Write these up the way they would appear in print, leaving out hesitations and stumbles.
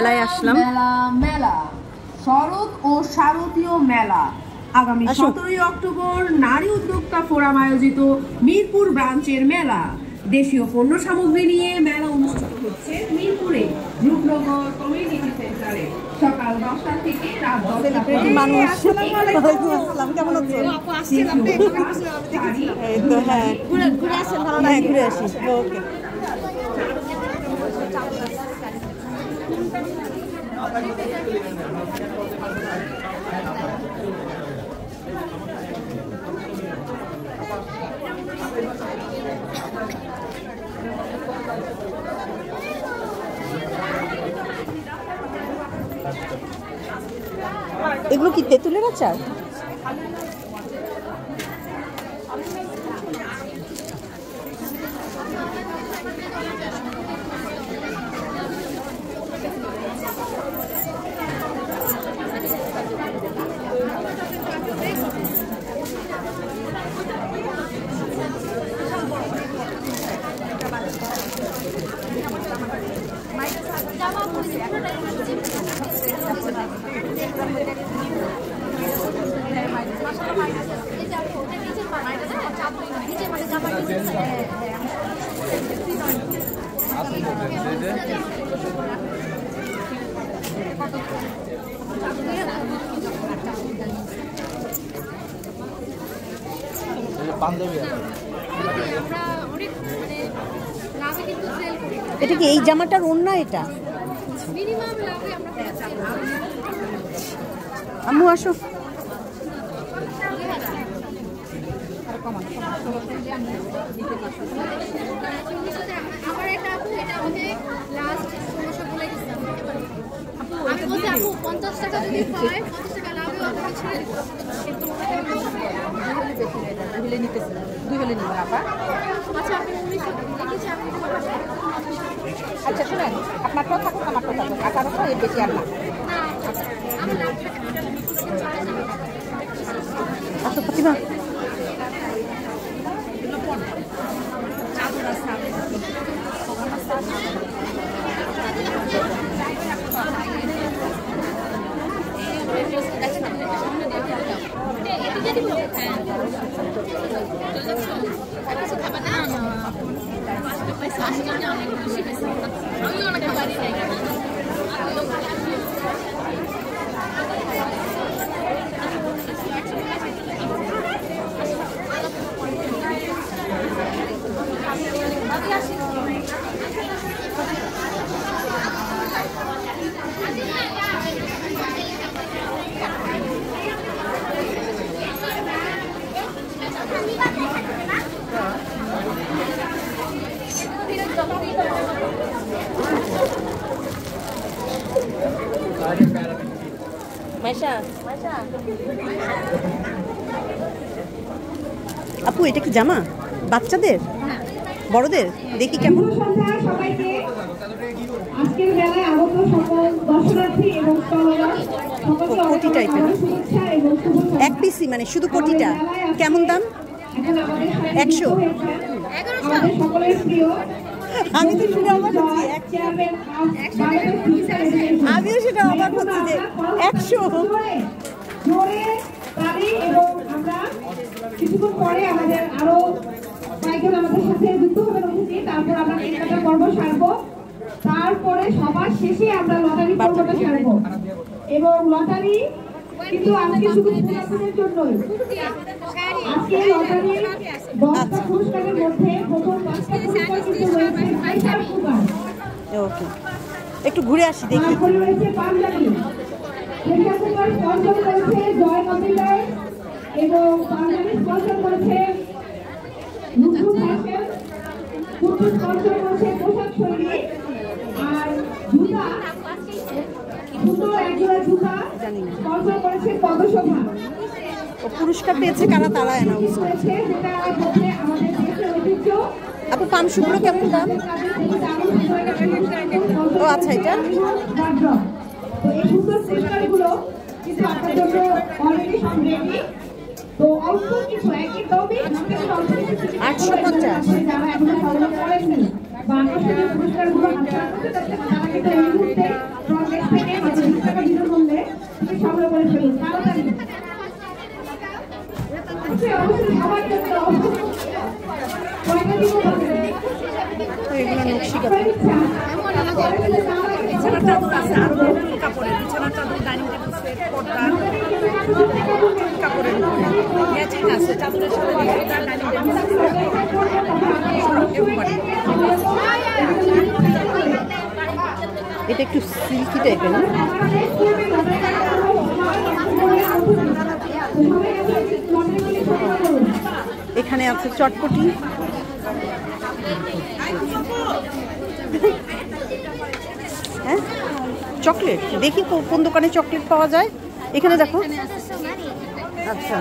মেলায় আসলাম। মেলা শরৎ ও শারদীয় মেলা আগামী 17 অক্টোবর নারী উদ্যোক্তা ফোরাম আয়োজিত মিরপুর ব্রাঞ্চের মেলা। দেশীয় পণ্য সামগ্রী নিয়ে মেলা অনুষ্ঠিত হচ্ছে মিরপুরে রূপনগর কমিউনিটি সেন্টারে সকাল 10টা থেকে রাত 10টা পর্যন্ত। কেমন ঘুরে আসি। ওকে এগুলো কি তেঁতুলের আচার? এটা কি এই জামাটার ওড়না? এটা আম্মু আসো। আচ্ছা শুনেন, আপনারটাও থাকুক আমারটাও থাকুক, 1800 এর বেশি আর না। আচ্ছা প্রতিমা আপু এটা কি জামা বাচ্চাদের বড়দের? দেখি কেমন। কোটি টাইপের এক পিসি, মানে শুধু কোটিটা। কেমন দাম? 100। আমি তো সেটা অবাক হচ্ছি, আমিও সেটা অবাক হচ্ছি যে 100। কিছুক্ষণ পরে আমাদের আরো কয়েকজন আমাদের সাথে যুক্ত হবেন অতিথি। তারপর আমরা কেনাকাটা পর্ব সারবো, তারপরে সবার শেষে আমরা লটারি পর্বটা সারবো। এবং লটারি কিন্তু আজকে শুধু পুরস্কারের জন্যই। আজকে লটারির 10টা পুরস্কারের মধ্যে প্রথম 5টা পুরস্কার কিন্তু রয়েছে পয়সার কুকার। ওকে একটু ঘুরে আসি দেখি। তারপরে রয়েছে পাঞ্জাবি পয়সার কুকার স্পন্সর করেছে জয় কম্পিউটার এবং পাঞ্জাবি স্পন্সর করেছে লুকু ফ্যাশন, কুর্তি স্পন্সর করেছে পোশাক শৈলী, আর জুতা দুটো একজোড়া জুতা স্পন্সর করেছে পদশোভা। ও পুরস্কার পেয়েছে কারা তারা অ্যানাউন্স করেছে। যেটা হচ্ছে আমাদের দেশের ঐতিহ্য। আপু পামশুগুলো কেমন দাম? ও আচ্ছা এটা তো এই সুন্দর পুরস্কারগুলো কিন্তু আপনার জন্য অলরেডি সব রেডি। তো অল্প কিছু একদমই 850 যারা এখনো সংগ্রহ করেননি বা আকর্ষণীয় পুরস্কারগুলো হাতে রাখতে চাচ্ছেন, তারা কিন্তু এই মুহূর্তে বিছানার চাদর আছে, আরো নতুন কাপড়ের বিছানার চাদর, ডাইনিং টেবিল সেট, পর্দা কাপড়ের উপরে ম্যাচিং আছে, চাদরের সাথে পর্দা, ডাইনিং টেবিল সেট একেবারে। এটা একটু সিল্কি টাইপের না? এখানে আছে চটপটি, হ্যাঁ চকলেট। দেখি কোন দোকানে চকলেট পাওয়া যায়। এখানে দেখো। আচ্ছা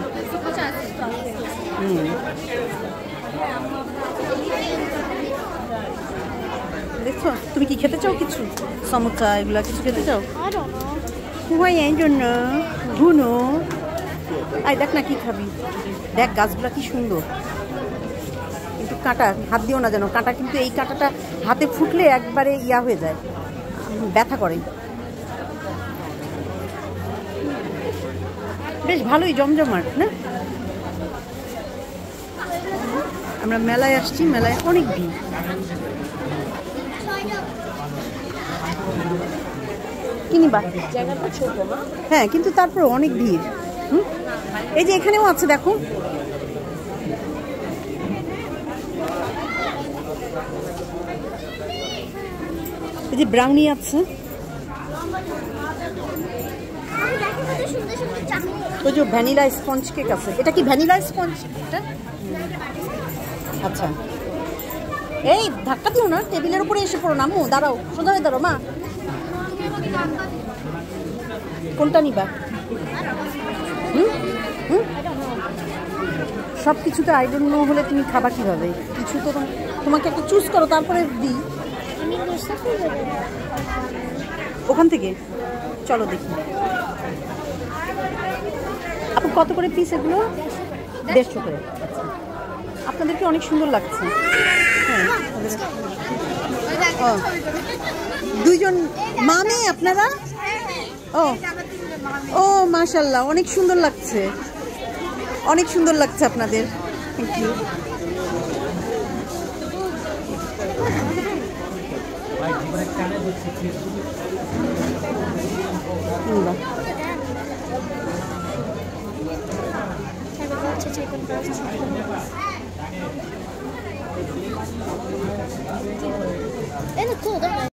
দেখছো, তুমি কি খেতে চাও? কিছু সমোসা এগুলা কিছু খেতে চাও? এই জন্য ঘুনো। আই দেখ না কি খাবি, দেখ গাছগুলা কি সুন্দর, কিন্তু কাঁটা, হাত দিও না যেন, কাঁটা কিন্তু এই কাঁটাটা হাতে ফুটলে একবারে ইয়া হয়ে যায়, ব্যথা করে। বেশ ভালোই জমজমাট না? আমরা মেলায় আসছি, মেলায় অনেক ভিড়। কিনিবা জায়গাটা ছোট না? হ্যাঁ, কিন্তু তারপরে অনেক ভিড়। এই যে এখানেও আছে দেখো, এই যে ব্রাউনি আছে, ওই যে ভ্যানিলা স্পঞ্জ কেক আছে। এটা কি ভ্যানিলা স্পঞ্জ কেকটা? আচ্ছা, এই ধাক্কা দিও না, টেবিলের উপরে এসে পড়ো না। আম্মু দাঁড়াও, সোজা হয়ে দাঁড়াও মা। কোনটা নিবা? সব কিছুতে আই ডোন্ট নো হলে তুমি খাবা কিভাবে? কিছু তো তোমাকে একটা চুজ করো, তারপরে দিই। ওখান থেকে চলো দেখি। আপু কত করে পিস এগুলো? 150 করে। আপনাদেরকে অনেক সুন্দর লাগছে। হ্যাঁ, ও দুইজন মামে আপনারা? ও ও মাশাআল্লাহ, অনেক সুন্দর লাগছে, অনেক সুন্দর লাগছে আপনাদের। Thank you. And it's cool, don't